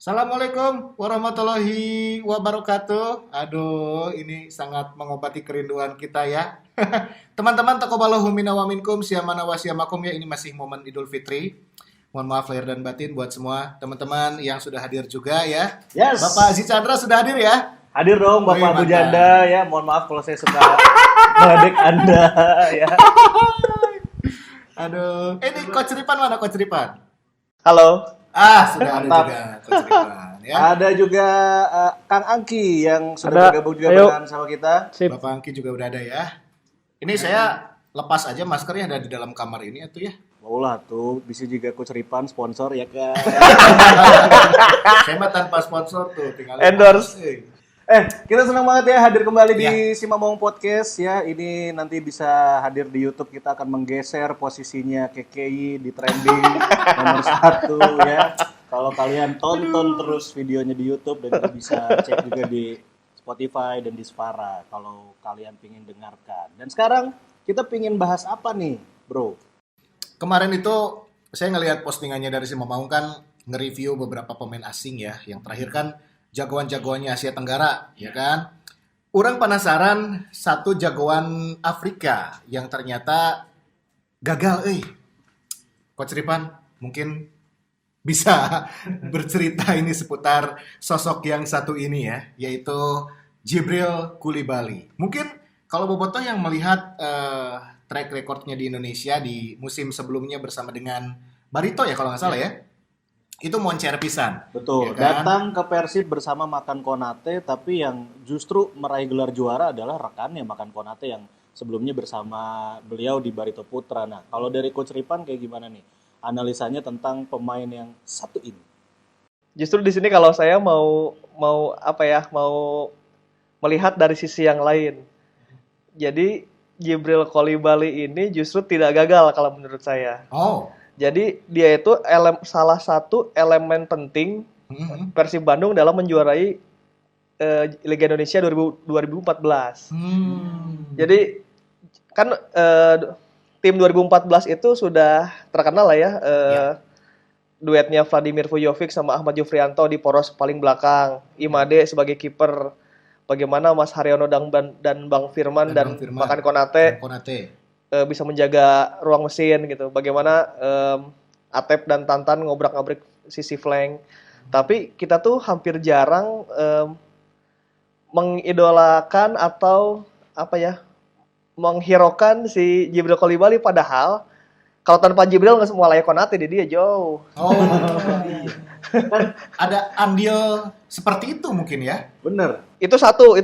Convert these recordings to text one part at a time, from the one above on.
Assalamualaikum warahmatullahi wabarakatuh. Aduh, ini sangat mengobati kerinduan kita ya. Teman-teman taqabbalallahu minna wa minkum siyamana wa siyamakum ya. Ini masih momen Idul Fitri. Mohon maaf lahir dan batin buat semua teman-teman yang sudah hadir juga ya. Yes. Bapak Aziz Chandra sudah hadir ya? Hadir dong Wih, Bapak Abu mantap. Janda ya. Mohon maaf kalau saya suka meledek Anda ya. Aduh, ini Coach Ripan mana Coach Ripan? Halo. Sudah ada Mantap. juga Coach Ripan ya. Ada juga Kang Angki yang sudah Ada. bergabung juga Ayo. bersama kita. Sip. Bapak Angki juga udah ada ya. Ini saya lepas aja maskernya ada di dalam kamar ini atuh ya. Maulah tuh, bisa juga Coach Ripan sponsor ya kan. Saya mah tanpa sponsor tuh, tinggal Endorse. Kita senang banget ya hadir kembali di Ya. Simamong Podcast ya. Ini nanti bisa hadir di YouTube. Kita akan menggeser posisinya KKI di trending nomor 1 ya. Kalau kalian tonton terus videonya di YouTube dan bisa cek juga di Spotify dan di Spara kalau kalian pingin dengarkan. Dan sekarang kita pingin bahas apa nih, bro? Kemarin itu saya ngelihat postingannya dari si Mamaung kan nge-review beberapa pemain asing ya. Yang terakhir kan jagoan-jagoannya Asia Tenggara, ya kan? Orang penasaran satu jagoan Afrika yang ternyata gagal, Coach Ripan mungkin bisa bercerita ini seputar sosok yang satu ini ya, yaitu Jibril Koulibaly. Mungkin kalau Bobotoh yang melihat track recordnya di Indonesia di musim sebelumnya bersama dengan Barito ya kalau nggak salah ya, itu moncer pisan. Betul, Ya kan? datang ke Persib bersama Makan Konate, tapi yang justru meraih gelar juara adalah rekannya Makan Konate yang sebelumnya bersama beliau di Barito Putra. Nah, kalau dari Coach Ripan kayak gimana nih analisanya tentang pemain yang satu ini? Justru di sini kalau saya mau melihat dari sisi yang lain. Jadi Jibril Koulibaly ini justru tidak gagal kalau menurut saya. Oh, Jadi dia itu salah satu elemen penting mhm. Persib Bandung dalam menjuarai Liga Indonesia 2014. Jadi kan tim 2014 itu sudah terkenal lah ya, duetnya Vladimir Vujovic sama Ahmad Jufrianto di poros paling belakang, Imade sebagai kiper, bagaimana Mas Haryono dan Bang Firman dan Bang Firman Makan Konate dan Konate. bisa menjaga ruang mesin gitu. Bagaimana Atep dan Tantan ngobrak-ngabrik sisi flank. Tapi kita tuh hampir jarang mengidolakan atau menghiraukan si Jibril Koulibaly, padahal kalau tanpa Jibril nggak semua layak Konate di dia jauh. Oh, kan ada andil seperti itu mungkin ya. Bener. Itu satu.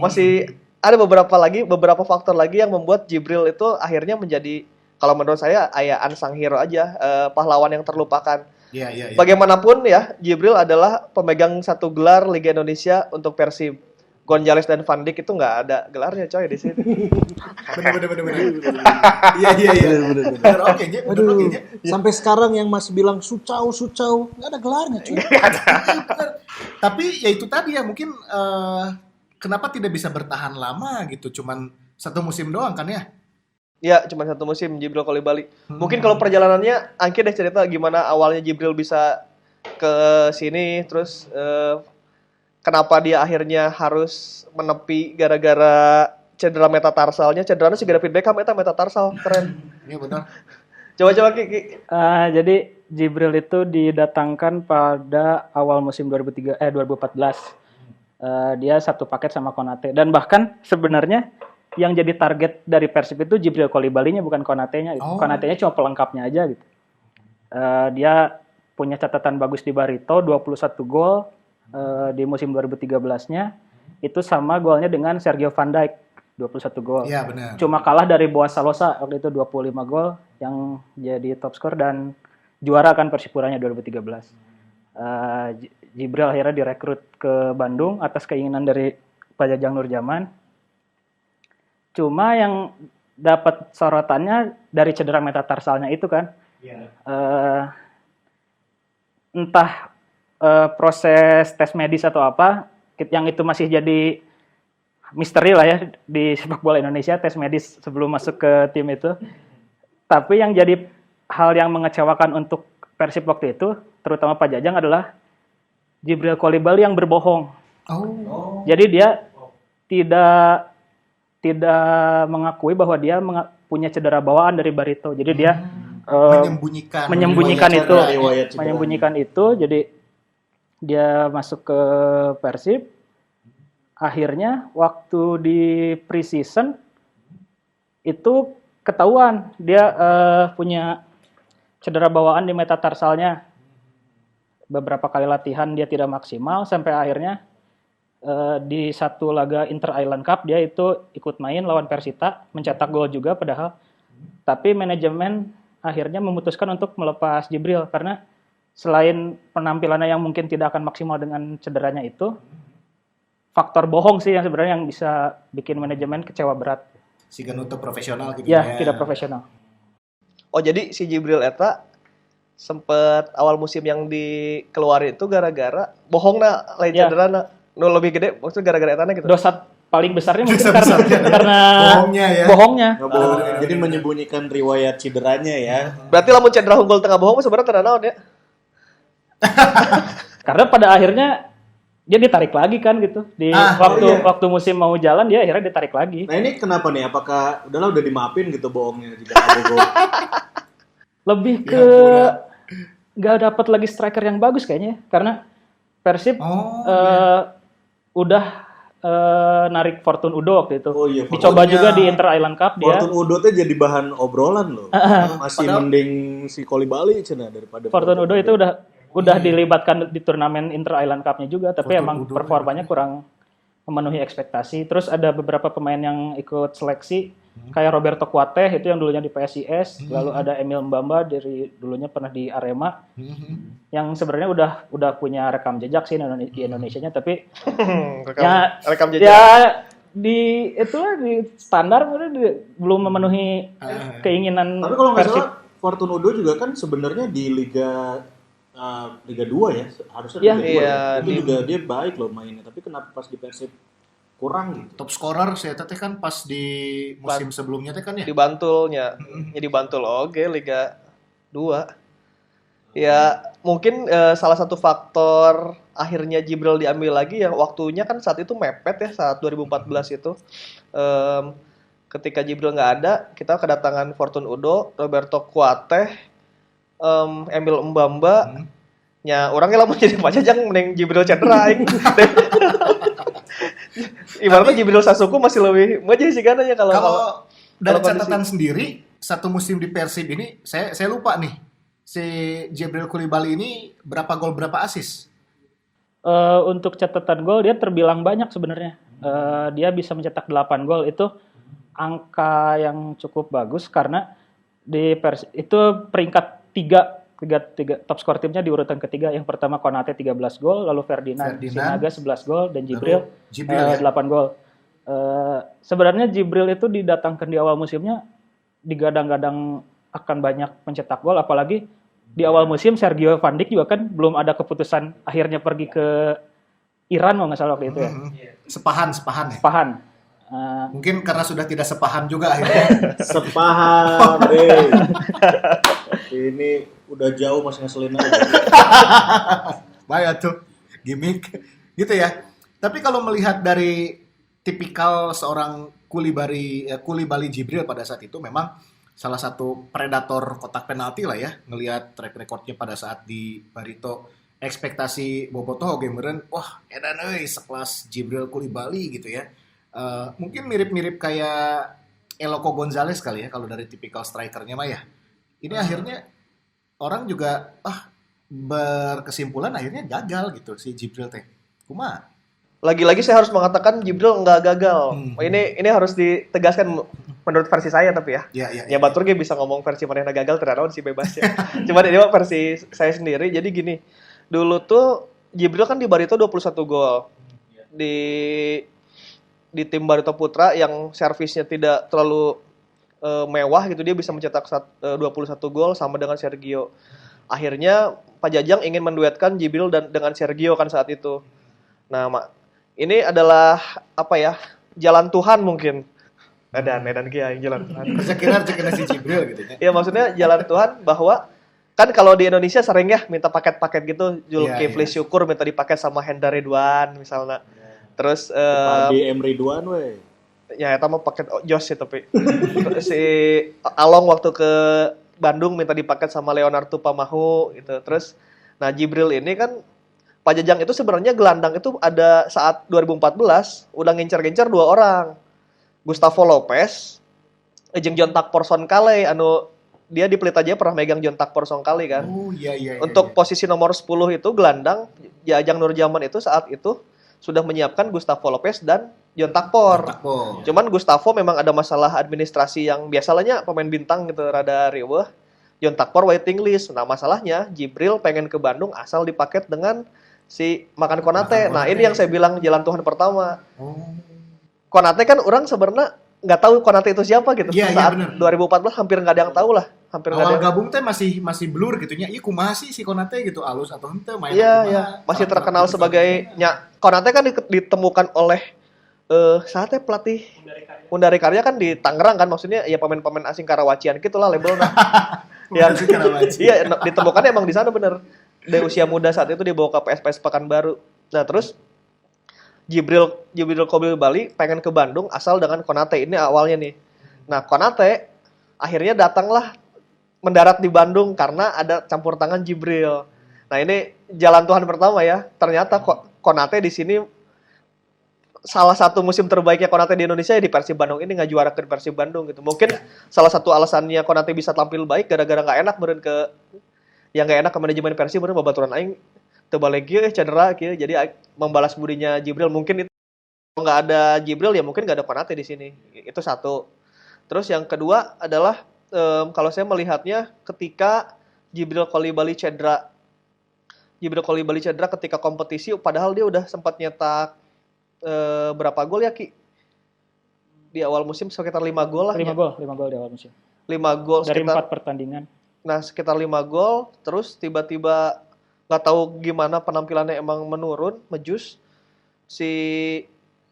Masih ada beberapa faktor lagi yang membuat Jibril itu akhirnya menjadi, kalau menurut saya, unsung hero aja, pahlawan yang terlupakan. Iya. Bagaimanapun ya, Jibril adalah pemegang satu gelar Liga Indonesia untuk Persib. Gonzales dan Van Dijk itu nggak ada gelarnya coy di sini. Bener. Iya. Bener, oke, Nya. Bener, oke, Nya. Sampai sekarang yang masih bilang sucau nggak ada gelarnya cuy. Bener. Tapi ya itu tadi ya mungkin kenapa tidak bisa bertahan lama gitu, cuman satu musim doang kan ya? Ya, cuma satu musim Jibril Koulibaly. Mungkin kalau perjalanannya, Angki deh cerita gimana awalnya Jibril bisa ke sini, terus kenapa dia akhirnya harus menepi gara-gara cedera metatarsalnya. Cederanya si David Beckham itu metatarsal, keren. Iya benar. Coba Ki. Jadi Jibril itu didatangkan pada awal musim 2014. Dia satu paket sama Konate, dan bahkan sebenarnya yang jadi target dari Persib itu Jibril Koulibaly-nya, bukan Konate-nya. Oh. Konate-nya cuma pelengkapnya aja gitu. Dia punya catatan bagus di Barito, 21 gol di musim 2013-nya. Itu sama golnya dengan Sergio Van Dijk, 21 gol. Iya benar. Cuma kalah dari Boas Salosa waktu itu 25 gol yang jadi top skor dan juara kan Persipuranya 2013. Jibril akhirnya direkrut ke Bandung atas keinginan dari Pak Jajang Nurjaman. Cuma yang dapat sorotannya dari cedera metatarsalnya itu kan. Iya. Entah proses tes medis atau apa, yang itu masih jadi misteri lah ya di sepak bola Indonesia, tes medis sebelum masuk ke tim itu. Tapi yang jadi hal yang mengecewakan untuk Persib waktu itu, terutama Pak Jajang, adalah Jibril Koulibaly yang berbohong. Oh. Jadi dia tidak tidak mengakui bahwa dia punya cedera bawaan dari Barito. Jadi dia menyembunyikan itu, menyembunyikan itu. Jadi dia masuk ke Persib. Akhirnya waktu di pre-season itu ketahuan dia punya cedera bawaan di metatarsalnya. Beberapa kali latihan dia tidak maksimal sampai akhirnya di satu laga Inter Island Cup dia itu ikut main lawan Persita, mencetak gol juga padahal. Tapi manajemen akhirnya memutuskan untuk melepas Jibril karena selain penampilannya yang mungkin tidak akan maksimal dengan cederanya itu, faktor bohong sih yang sebenarnya yang bisa bikin manajemen kecewa berat. Siga nutup profesional gitu ya. Tidak profesional. Oh, jadi si Jibril eta sempet awal musim yang dikeluarin itu gara-gara bohongna lain cederana. Nu lebih gede maksudnya gara-gara etana gitu. Dosa paling besarnya mungkin karena bohongnya. Jadi menyembunyikan riwayat cederanya ya. Berarti lamun cedera unggul tengah bohong sebenarnya tanda naon ya? Karena pada akhirnya dia ditarik lagi kan gitu. Di waktu musim mau jalan dia akhirnya ditarik lagi. Nah, ini kenapa nih? Apakah udah dimaafin gitu bohongnya jika bohong? Lebih ke nggak dapat lagi striker yang bagus kayaknya karena Persib udah narik Fortune Udo waktu itu. Dicoba juga di Inter Island Cup dia. Fortune Udo tuh jadi bahan obrolan loh. Masih mending si Koulibaly cenah daripada Fortune Udo itu udah dilibatkan di turnamen Inter Island Cup-nya juga, tapi emang performanya kurang memenuhi ekspektasi. Terus ada beberapa pemain yang ikut seleksi kayak Roberto Kuateh itu yang dulunya di PSIS, lalu ada Emil Mbamba dari dulunya pernah di Arema, yang sebenarnya udah punya rekam jejak sih di Indonesianya, tapi rekam jejak. Ya di standar belum memenuhi keinginan. Tapi kalau nggak salah Fortune Udo juga kan sebenarnya di Liga 2 ya harusnya itu juga dia baik loh mainnya, tapi kenapa pas di Persib kurang gitu. Top scorer saya teh kan pas di musim sebelumnya teh kan ya. Di Bantulnya. Di Bantul Liga 2. Ya, mungkin salah satu faktor akhirnya Jibril diambil lagi ya waktunya kan saat itu mepet ya saat 2014 itu. Ketika Jibril nggak ada, kita kedatangan Fortune Udo, Roberto Kuateh, Emil Mbamba. Nya orangnya lamun jadi Pajajang mending Jibril cedera aing. Ibaratnya Jibril Sasuku masih lebih maju sih kan ya kalau dari catatan sendiri satu musim di Persib ini saya lupa nih si Jibril Koulibaly ini berapa gol berapa assist? Untuk catatan gol dia terbilang banyak sebenarnya. Dia bisa mencetak 8 gol itu angka yang cukup bagus karena di Persib itu peringkat 3 top skor timnya di urutan ketiga. Yang pertama Konate 13 gol, lalu Ferdinand Sinaga 11 gol dan Jibril 8 gol. Sebenarnya Jibril itu didatangkan di awal musimnya digadang-gadang akan banyak mencetak gol, apalagi di awal musim Sergio Van Dijk juga kan belum ada keputusan akhirnya pergi ke Iran kalau nggak salah waktu itu ya. Sepahan ya. Sepahan. Mungkin karena sudah tidak sepahan juga akhirnya. Sepahan deh. Ini udah jauh masih ngeselin aja. Bahaya tuh gimmick gitu ya. Tapi kalau melihat dari tipikal seorang Koulibaly Jibril pada saat itu memang salah satu predator kotak penalti lah ya. Ngelihat track recordnya pada saat di Barito, ekspektasi bobotoh oge meureun wah edan euy sekelas Jibril Koulibaly gitu ya. Mungkin mirip-mirip kayak Eloko Gonzalez kali ya kalau dari tipikal strikernya mah ya. Ini akhirnya orang juga berkesimpulan akhirnya gagal gitu si Jibril teh. Kumaha? Lagi-lagi saya harus mengatakan Jibril nggak gagal. Ini harus ditegaskan menurut versi saya tapi ya. Ya Batur ge bisa ngomong versi mana gagal teranaun sih bebas ya. Cuman ini mah versi saya sendiri. Jadi gini, dulu tuh Jibril kan di Barito 21 gol. Di tim Barito Putra yang servisnya tidak terlalu mewah gitu, dia bisa mencetak 21 gol sama dengan Sergio. Akhirnya Pak Jajang ingin menduetkan Jibril dengan Sergio kan saat itu. Nah, ini adalah apa ya? Jalan Tuhan mungkin. Edan kia yang jalan Tuhan. Rezeki si Jibril gitu ya. Ya maksudnya jalan Tuhan bahwa Kan kalau di Indonesia sering ya minta paket-paket gitu, Zulkifli Iya. Syukur minta dipaket sama Hendra Ridwan misalnya. Terus Padi M Ridwan we. ya eta mah paket Jos sih tapi si Along waktu ke Bandung minta dipaket sama Leonardo Pamahu gitu. Terus nah Jibril ini kan Pak Jajang itu sebenarnya gelandang itu ada saat 2014 udah ngincer-ngincer 2 orang. Gustavo Lopez jeung John Takporson Kale anu dia di Pelita Jaya pernah megang John Takporson Kale kan. Oh iya. Untuk posisi nomor 10 itu gelandang Jajang Nurjaman itu saat itu sudah menyiapkan Gustavo Lopez dan John Takpor. Cuman Gustavo memang ada masalah administrasi yang biasanya pemain bintang gitu rada riweuh. John Takpor waiting list. Nah, masalahnya Jibril pengen ke Bandung asal dipaket dengan si Makan Konate. Nah, ini yang saya bilang jalan Tuhan pertama. Oh. Konate kan orang sebenarnya nggak tahu Konate itu siapa gitu. Iya, Saat bener. 2014 hampir nggak ada yang tahu lah. Hampir nggak ada Awal yang gabung teh masih blur gitu nya. Iya kumaha sih si Konate gitu alus atau henteu main Iya. Masih terkenal sebagai Konate kan ditemukan oleh saatnya pelatih Undari Karya kan di Tangerang kan, maksudnya ya pemain-pemain asing Karawacian gitulah labelnya. Asing Karawaci. Iya, ditemukannya emang di sana bener. Dari usia muda saat itu dibawa ke PSPS Pekanbaru. Nah, terus Jibril Kobil Bali pengen ke Bandung asal dengan Konate ini awalnya nih. Nah, Konate akhirnya datanglah mendarat di Bandung karena ada campur tangan Jibril. Nah, ini jalan Tuhan pertama ya. Ternyata Konate di sini salah satu musim terbaiknya Konate di Indonesia ya di Persib Bandung ini nggak juara ke Persib Bandung gitu. Mungkin salah satu alasannya Konate bisa tampil baik gara-gara nggak enak meureun ke yang nggak enak ke manajemen Persib meureun babaturan aing teu balik ieu cedera kieu. Jadi membalas budinya Jibril mungkin itu kalau nggak ada Jibril ya mungkin nggak ada Konate di sini. Itu satu. Terus yang kedua adalah kalau saya melihatnya ketika Jibril Kolibali cedera ketika kompetisi padahal dia udah sempat nyetak berapa gol ya Ki? Di awal musim sekitar 5 gol lah. 5 gol di awal musim. 5 gol Dari sekitar 4 pertandingan. Nah, sekitar 5 gol terus tiba-tiba nggak tahu gimana penampilannya emang menurun, mejus. Si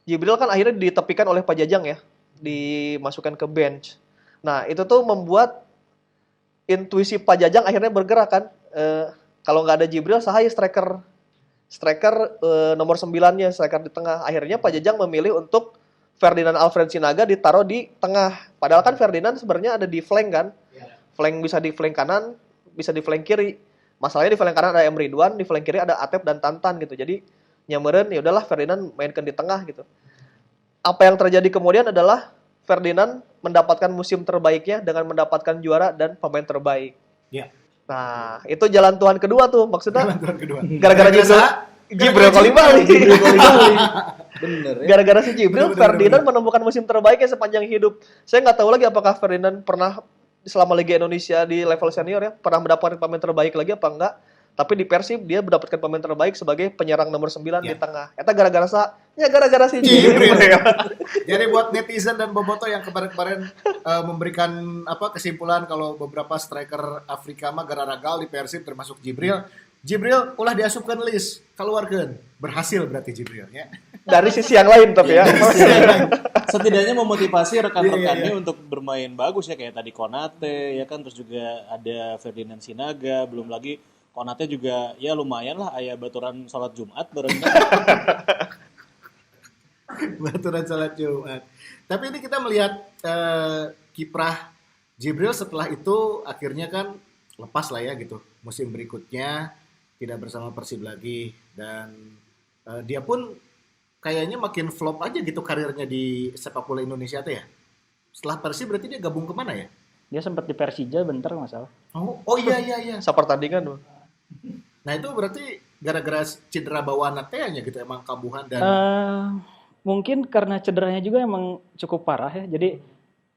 Jibril kan akhirnya ditepikan oleh Pak Jajang ya, dimasukkan ke bench. Nah, itu tuh membuat intuisi Pak Jajang akhirnya bergerak kan. Kalau nggak ada Jibril, sahaya striker nomor 9-nya, striker di tengah. Akhirnya Pak Jajang memilih untuk Ferdinand Alfred Sinaga ditaruh di tengah. Padahal kan Ferdinand sebenarnya ada di flank kan. Flank bisa di flank kanan, bisa di flank kiri. Masalahnya di flank kanan ada M Ridwan, di flank kiri ada Atep dan Tantan gitu. Jadi nyameureun ya udahlah Ferdinand mainkan di tengah gitu. Apa yang terjadi kemudian adalah Ferdinand mendapatkan musim terbaiknya dengan mendapatkan juara dan pemain terbaik. Iya. Nah, itu jalan Tuhan kedua tuh maksudnya. Jalan Tuhan kedua. Gara-gara Jibril Kolibali. Bener ya. Gara-gara si Jibril, Bener. Ferdinand menemukan musim terbaiknya sepanjang hidup. Saya nggak tahu lagi apakah Ferdinand pernah selama Liga Indonesia di level senior ya, pernah mendapatkan pemain terbaik lagi apa enggak. Tapi di Persib dia mendapatkan pemain terbaik sebagai penyerang nomor 9 di tengah. Eta gara-gara si Jibril. Jadi buat netizen dan boboto yang kemarin-kemarin memberikan kesimpulan kalau beberapa striker Afrika mah gara ragal di Persib termasuk Jibril ulah diasupkan list keluarkan berhasil berarti Jibril ya. Dari sisi yang lain tapi ya. Setidaknya memotivasi rekan-rekannya Iya. untuk bermain bagus ya kayak tadi Konate ya kan, terus juga ada Ferdinand Sinaga, belum lagi Konate juga ya lumayan lah aya baturan sholat Jumat bareng. Baturan salat Jumat. Tapi ini kita melihat kiprah Jibril setelah itu akhirnya kan lepas lah ya gitu. Musim berikutnya tidak bersama Persib lagi dan dia pun kayaknya makin flop aja gitu karirnya di sepak bola Indonesia tuh ya. Setelah Persib berarti dia gabung kemana ya? Dia sempat di Persija bentar nggak salah. Oh iya. Sepertandingan tuh. Nah itu berarti gara-gara cedera bawaan teh-nya gitu emang kambuhan dan Mungkin karena cederanya juga emang cukup parah ya. Jadi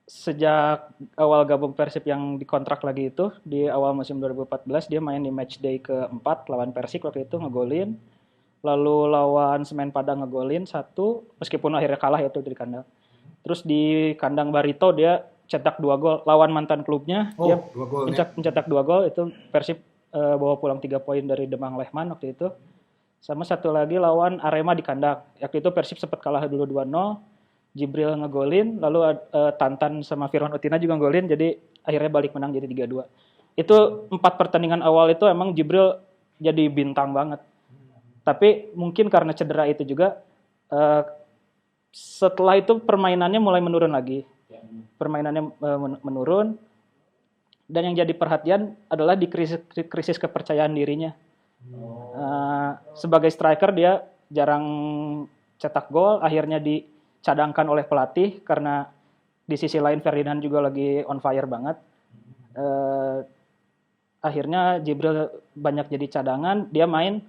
sejak awal gabung Persib yang dikontrak lagi itu di awal musim 2014 dia main di matchday ke-4 lawan Persik waktu itu ngegolin. Lalu lawan Semen Padang ngegolin 1 meskipun akhirnya kalah itu di kandang. Terus di kandang Barito dia cetak 2 gol lawan mantan klubnya. Dia 2 gol mencetak 2 gol itu Persib bawa pulang 3 poin dari Demang Lehman waktu itu. Sama satu lagi lawan Arema di kandang. Waktu itu Persib sempat kalah dulu 2-0. Jibril ngegolin, lalu Tantan sama Firman Utina juga ngegolin, jadi akhirnya balik menang jadi 3-2. itu 4 pertandingan awal itu emang Jibril jadi bintang banget. Tapi mungkin karena cedera itu juga eh, setelah itu permainannya mulai menurun lagi. Permainannya menurun, dan yang jadi perhatian adalah di krisis kepercayaan dirinya. Sebagai striker dia jarang cetak gol, akhirnya dicadangkan oleh pelatih karena di sisi lain Ferdinand juga lagi on fire banget. Akhirnya Jibril banyak jadi cadangan, dia main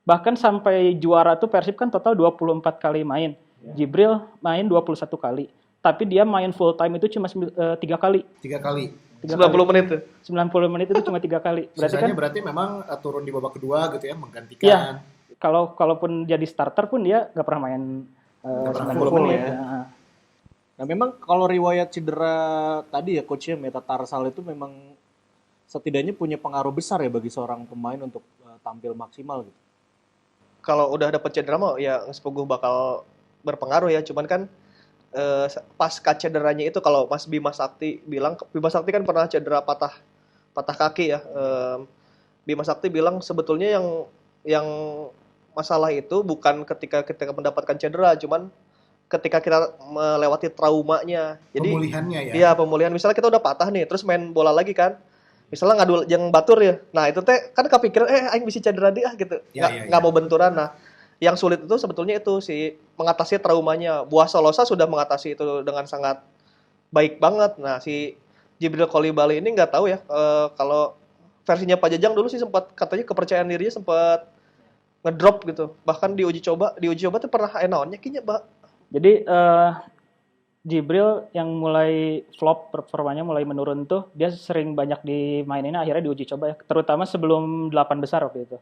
bahkan sampai juara tuh Persib kan total 24 kali main. Jibril main 21 kali. Tapi dia main full time itu cuma 3 kali. 3 kali. 90 menit tuh. 90 menit itu cuma 3 kali. Berarti memang turun di babak kedua gitu ya, menggantikan. Iya. Kalaupun jadi starter pun dia nggak pernah main 90 menit. Ya. Nah memang kalau riwayat cedera tadi ya coachnya metatarsal itu memang setidaknya punya pengaruh besar ya bagi seorang pemain untuk tampil maksimal gitu. Kalau udah dapet cedera mah ya sepuguh bakal berpengaruh ya. Cuman kan pasca cederanya itu kalau Mas Bima Sakti bilang, Bima Sakti kan pernah cedera patah kaki ya. Bima Sakti bilang sebetulnya yang masalah itu bukan ketika kita mendapatkan cedera, cuman ketika kita melewati traumanya. Jadi Pemulihannya ya. iya, pemulihan. Misalnya kita udah patah nih, terus main bola lagi kan. Misalnya ngadu yang batur ya. Nah, itu teh kan kepikiran aing bisa cedera dia gitu. Nggak mau benturan. Nah, yang sulit itu sebetulnya itu si mengatasi traumanya. Buah Solosa sudah mengatasi itu dengan sangat baik banget. Nah, si Jibril Coulibaly ini nggak tahu ya kalau versinya Pak Jajang dulu sih sempat katanya kepercayaan dirinya sempat ngedrop gitu. Bahkan di uji coba tuh pernah naonnya kinya, Mbak. Jadi Jibril yang mulai flop, performanya mulai menurun tuh, dia sering banyak dimainin, akhirnya diuji coba ya, terutama sebelum 8 besar waktu itu.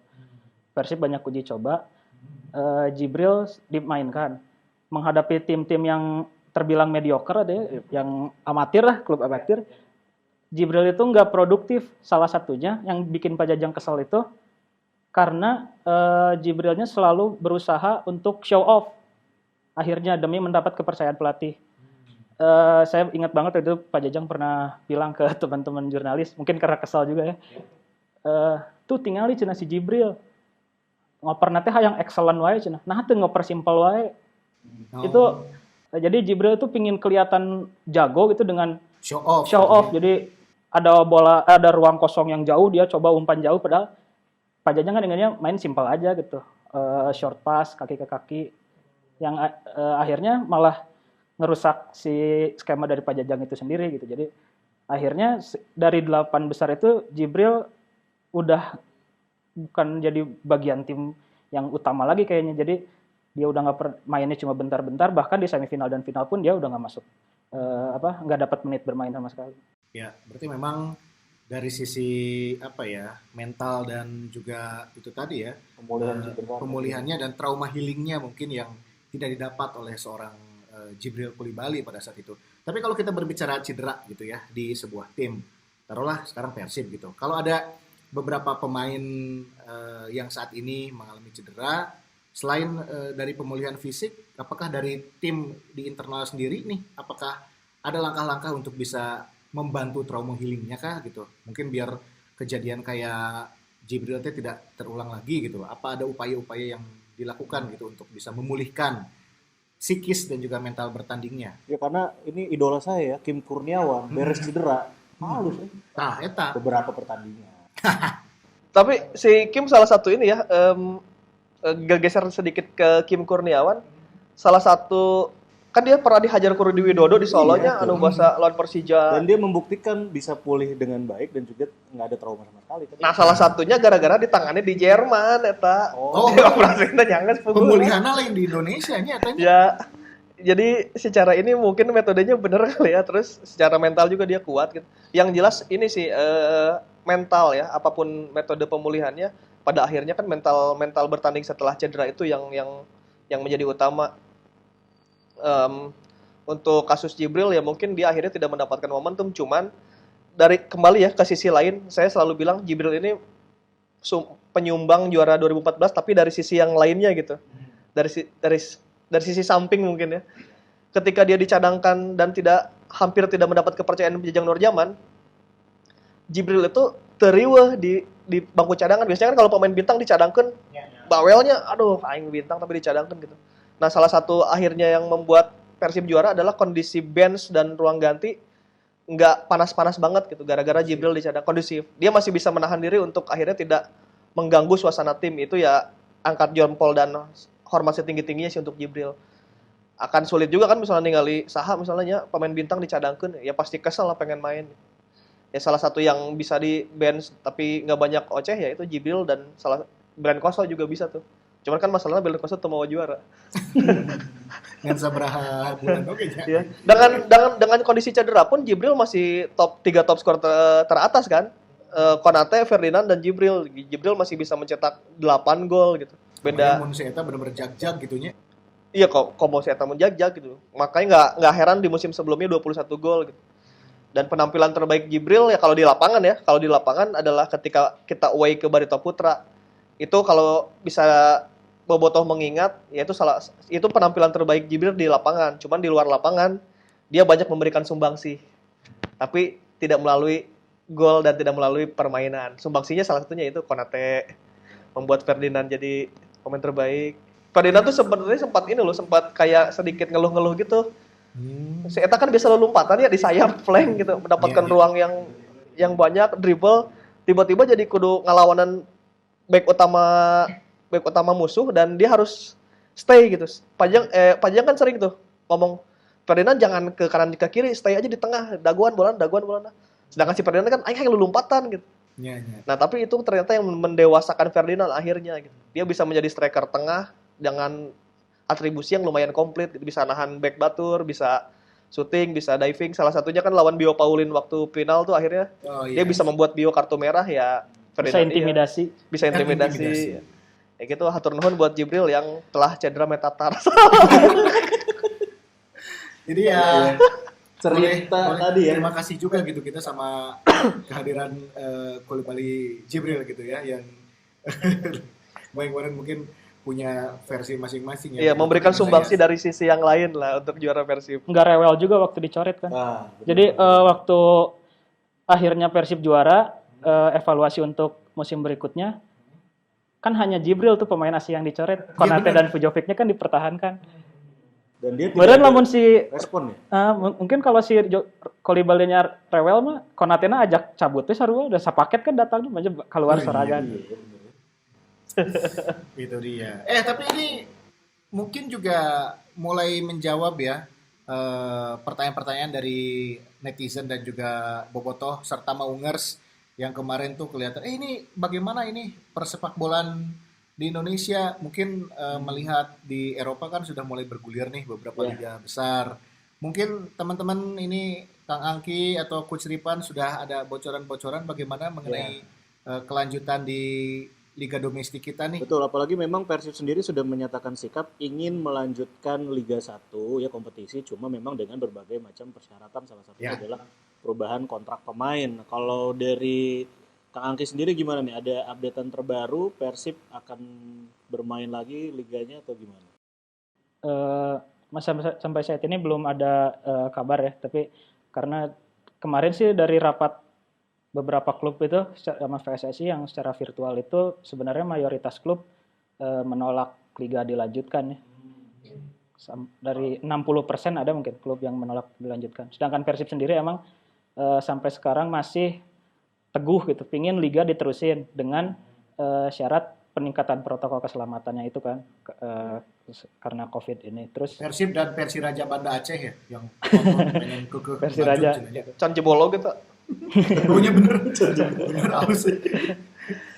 Persib banyak uji coba, Jibril dimainkan, menghadapi tim-tim yang terbilang mediocre, yang amatir lah, klub amatir. Jibril itu nggak produktif, salah satunya yang bikin Pak Jajang kesel itu, karena Jibrilnya selalu berusaha untuk show off, akhirnya demi mendapat kepercayaan pelatih. Saya ingat banget itu Pak Jajang pernah bilang ke teman-teman jurnalis, mungkin karena kesal juga ya. Tuh tinggali cenah si Jibril. Ngoper nanti yang excellent wae cenah. Nah teu ngoper simple wae. Itu jadi Jibril itu pingin kelihatan jago gitu dengan Show off. Jadi ada bola, ada ruang kosong yang jauh, dia coba umpan jauh, padahal Pak Jajang kan ingatnya main simple aja gitu. Short pass, kaki ke kaki. Yang akhirnya malah ngerusak si skema dari Pak Jajang itu sendiri gitu. Jadi akhirnya dari 8 besar itu Jibril udah bukan jadi bagian tim yang utama lagi kayaknya. Jadi dia udah mainnya cuma bentar-bentar, bahkan di semifinal dan final pun dia udah nggak masuk, nggak dapat menit bermain sama sekali. Ya, berarti memang dari sisi mental dan juga itu tadi ya, pemulihannya dan trauma healingnya mungkin yang tidak didapat oleh seorang Jibril Coulibaly pada saat itu. Tapi kalau kita berbicara cedera gitu ya di sebuah tim, taruhlah sekarang Persib gitu. Kalau ada beberapa pemain yang saat ini mengalami cedera, selain dari pemulihan fisik, apakah dari tim di internal sendiri nih, apakah ada langkah-langkah untuk bisa membantu trauma healingnya kah gitu? Mungkin biar kejadian kayak Jibril itu tidak terulang lagi gitu. Apa ada upaya-upaya yang dilakukan gitu untuk bisa memulihkan psikis dan juga mental bertandingnya? Ya karena ini idola saya ya, Kim Kurniawan, beres cedera, halus ya. Nah, eta Beberapa pertandingan. Tapi si Kim salah satu ini ya, geser sedikit ke Kim Kurniawan. Salah satu, kan dia pernah dihajar Rudi Widodo di Solonya, anu bahasa lawan Persija. Dan dia membuktikan bisa pulih dengan baik dan juga nggak ada trauma sama sekali. Nah, salah satunya gara-gara ditangani di Jerman, eta. Oh. Operasinya nyanges pemulihannya lain di Indonesia nya etanya. Ya, jadi secara ini mungkin metodenya bener kali ya, terus secara mental juga dia kuat gitu. Yang jelas ini sih mental ya, apapun metode pemulihannya, pada akhirnya kan mental bertanding setelah cedera itu yang menjadi utama. Untuk kasus Jibril ya mungkin dia akhirnya tidak mendapatkan momentum, cuman dari kembali ya ke sisi lain, saya selalu bilang Jibril ini penyumbang juara 2014 tapi dari sisi yang lainnya gitu. Dari sisi samping mungkin ya. Ketika dia dicadangkan dan hampir tidak mendapat kepercayaan Jajang Nurjaman, Jibril itu teriweuh di bangku cadangan. Biasanya kan kalau pemain bintang dicadangkeun, bawelnya aduh aing bintang tapi dicadangkeun gitu. Nah, salah satu akhirnya yang membuat Persib juara adalah kondisi bench dan ruang ganti nggak panas-panas banget gitu gara-gara Jibril dicadang kondusif. Dia masih bisa menahan diri untuk akhirnya tidak mengganggu suasana tim. Itu ya angkat jempol dan hormat setinggi-tingginya sih untuk Jibril. Akan sulit juga kan misalnya ningali saha misalnya pemain bintang dicadangkeun, ya pasti kesel lah pengen main. Ya salah satu yang bisa di bench tapi nggak banyak oceh ya itu Jibril dan Brand Koso juga bisa tuh. Cuman kan masalahnya Brand Koso tuh mau juara. Ngan sabaraha bulan oke nya. Ya. Dengan kondisi cedera pun Jibril masih top 3 top skor teratas kan. Konate, Ferdinand dan Jibril. Jibril masih bisa mencetak 8 gol gitu. Beda. Mun si eta bener-bener jag-jag gitunya. Iya kok komo si eta menjag-jag gitu. Makanya nggak heran di musim sebelumnya 21 gol gitu. Dan penampilan terbaik Jibril ya kalau di lapangan ya. Kalau di lapangan adalah ketika kita away ke Barito Putra. Itu kalau bisa Bobotoh mengingat, itu penampilan terbaik Jibril di lapangan. Cuman di luar lapangan dia banyak memberikan sumbangsi, tapi tidak melalui gol dan tidak melalui permainan. Sumbangsinya salah satunya itu Konate membuat Ferdinand jadi pemain terbaik. Ferdinand tuh sebenarnya sempat kayak sedikit ngeluh-ngeluh gitu. Si Eta kan biasa lompatan ya di sayap flank gitu, mendapatkan ruang yang banyak dribble, tiba-tiba jadi kudu ngalawanan back utama musuh dan dia harus stay gitu. Pajang kan sering tuh ngomong Ferdinand jangan ke kanan ke kiri, stay aja di tengah, daguan bola. Sedangkan si Ferdinand kan aing lompatan gitu. Iya. Nah, tapi itu ternyata yang mendewasakan Ferdinand akhirnya gitu. Dia bisa menjadi striker tengah dengan atribusi yang lumayan komplit, gitu. Bisa nahan back batur, bisa shooting, bisa diving. Salah satunya kan lawan Bio Paulin waktu final tuh akhirnya dia bisa membuat Bio kartu merah ya. Ferdinand bisa intimidasi. Ya gitu, hatur nuhun buat Jibril yang telah cedera metatarsa. Jadi ya cerita tadi ya. Terima kasih juga gitu kita sama kehadiran Koulibaly Jibril gitu ya yang kemarin mungkin punya versi masing-masing ya. Iya, memberikan sumbangsi dari sisi yang lain lah untuk juara Persib. Nggak rewel juga waktu dicoret kan. Jadi waktu akhirnya Persib juara, evaluasi untuk musim berikutnya kan hanya Jibril tuh pemain Asia yang dicoret. Konate dan Pujovic-nya kan dipertahankan. Dan dia Meren lamun si respon ya. mungkin kalau si Koulibaly-nya rewel mah Konate-na ajak cabut teh sarua udah sapaket kan datang aja keluar sorangan. Itu dia. Tapi ini mungkin juga mulai menjawab ya pertanyaan-pertanyaan dari netizen dan juga Bobotoh serta Maungers yang kemarin tuh kelihatan ini bagaimana ini persepak bolaan di Indonesia mungkin melihat di Eropa kan sudah mulai bergulir nih beberapa liga besar. Mungkin teman-teman ini Kang Angki atau Coach Ripan sudah ada bocoran-bocoran bagaimana mengenai kelanjutan di liga domestik kita nih. Betul, apalagi memang Persib sendiri sudah menyatakan sikap ingin melanjutkan Liga 1 ya kompetisi, cuma memang dengan berbagai macam persyaratan, salah satunya adalah perubahan kontrak pemain. Kalau dari Kang Angki sendiri gimana nih? Ada updatean terbaru Persib akan bermain lagi liganya atau gimana? Sampai saat ini belum ada kabar ya, tapi karena kemarin sih dari rapat beberapa klub itu sama PSSI yang secara virtual itu sebenarnya mayoritas klub menolak liga dilanjutkan ya. Dari 60% ada mungkin klub yang menolak dilanjutkan. Sedangkan Persib sendiri emang sampai sekarang masih teguh gitu, pingin liga diterusin dengan syarat peningkatan protokol keselamatannya itu kan karena COVID ini. Terus Persib dan Persiraja Banda Aceh ya yang pengen ke Persiraja. Can jebolo gitu. Pokoknya bener halus sih.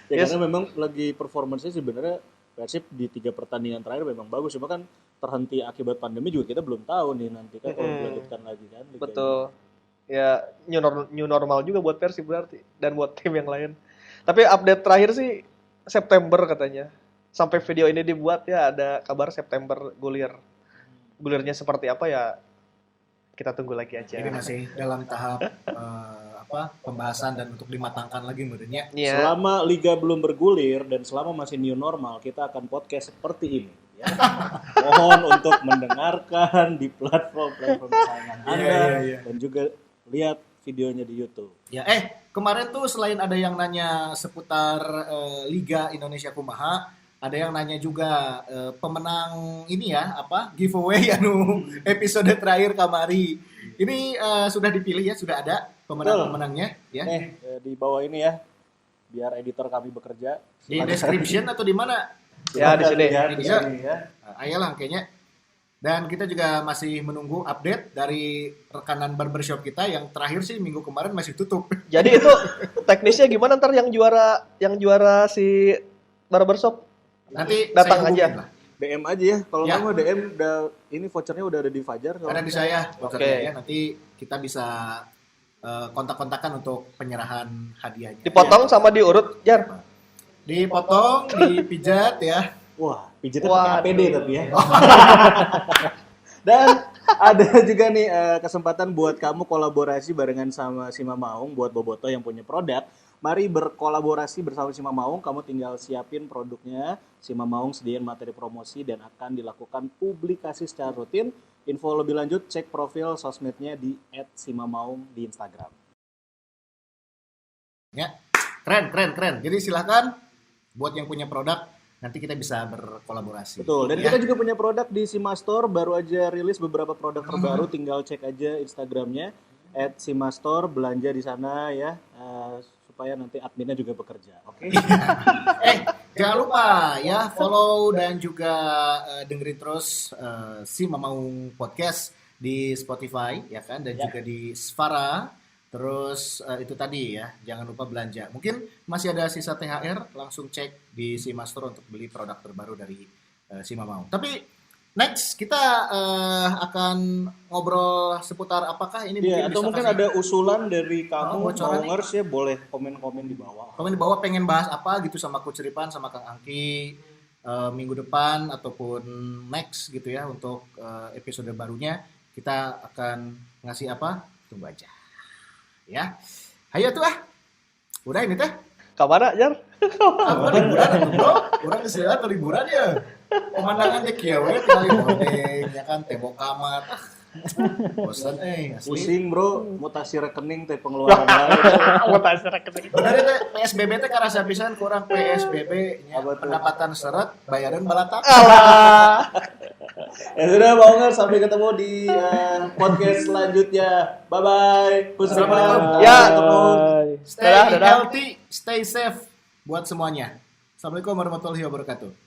Ya karena memang lagi performance-nya sebenarnya Persib di 3 pertandingan terakhir memang bagus, cuma kan terhenti akibat pandemi juga kita belum tahu nih nanti kan kalau dilanjutkan lagi kan. Betul. Ya new normal juga buat Persib berarti dan buat tim yang lain. Tapi update terakhir sih September katanya. Sampai video ini dibuat ya ada kabar September gulir. Gulirnya seperti apa ya kita tunggu lagi aja. Ini masih dalam tahap pembahasan dan untuk dimatangkan lagi menurutnya. Yeah. Selama liga belum bergulir dan selama masih new normal, kita akan podcast seperti ini. Ya. Mohon untuk mendengarkan di platform kesayangan Anda dan juga lihat videonya di YouTube. Ya, kemarin tuh selain ada yang nanya seputar Liga Indonesia Kumaha, ada yang nanya juga pemenang ini ya, apa giveaway episode terakhir kamari. Ini sudah dipilih ya, sudah ada pemenangnya ya. Di bawah ini ya, biar editor kami bekerja. Di description atau di mana? Ya, di sini. Di sini ya. Ayolah kayaknya. Dan kita juga masih menunggu update dari rekanan barbershop kita yang terakhir sih minggu kemarin masih tutup. Jadi itu teknisnya gimana ntar yang juara si barbershop? Nanti Datang saya hubungin aja. lah. DM aja ya. Kalau Ya. nggak mau DM udah ini vouchernya udah ada di Fajar. Ada di saya, Oke. ya. Nanti kita bisa kontak-kontakan untuk penyerahan hadiahnya. Dipotong sama diurut, Jar. Dipotong, dipijat ya. Wah, pijitnya Wah, pakai APD tapi ya. Dan ada juga nih kesempatan buat kamu kolaborasi barengan sama Sima Maung buat Boboto yang punya produk. Mari berkolaborasi bersama Sima Maung, kamu tinggal siapin produknya. Sima Maung sediain materi promosi dan akan dilakukan publikasi secara rutin. Info lebih lanjut cek profil sosmednya di @simamaung di Instagram. Ya, keren. Jadi silakan buat yang punya produk nanti kita bisa berkolaborasi. Betul, dan ya. kita juga punya produk di Sima Store, baru aja rilis beberapa produk terbaru, tinggal cek aja Instagramnya @simastore, belanja di sana ya, supaya nanti adminnya juga bekerja. Oke. Jangan lupa ya follow dan juga dengerin terus si Mamaung Podcast di Spotify ya kan dan juga di Spara. Terus itu tadi ya, jangan lupa belanja. Mungkin masih ada sisa THR, langsung cek di Sima Store untuk beli produk terbaru dari Sima Maung. Tapi next kita akan ngobrol seputar apakah ini Iya, atau bisa mungkin kasih ada usulan dari kamu, bocoran nih. Maungers ya, boleh komen-komen di bawah. komen di bawah pengen bahas apa gitu sama Coach Ripan sama Kang Angki minggu depan ataupun next gitu ya untuk episode barunya kita akan ngasih apa, tunggu aja ya. Hayo tuh udah ini teh Kamana, Jar? apa liburan atuh, bro, orang istilah atau liburan ya pemandangan teh kieu we kali bodeng ya kan tembok kamar bosan asli. Pusing bro, mutasi rekening teh pengeluaran lain. Bener teh PSBB teh karasa pisan kurang PSBB nya Apa tuh? pendapatan seret bayaran balatak. Ya sudah, Maungers, sampai ketemu di podcast selanjutnya. Bye-bye. Assalamualaikum. Ya. Stay Dadah. healthy, stay safe buat semuanya. Assalamualaikum warahmatullahi wabarakatuh.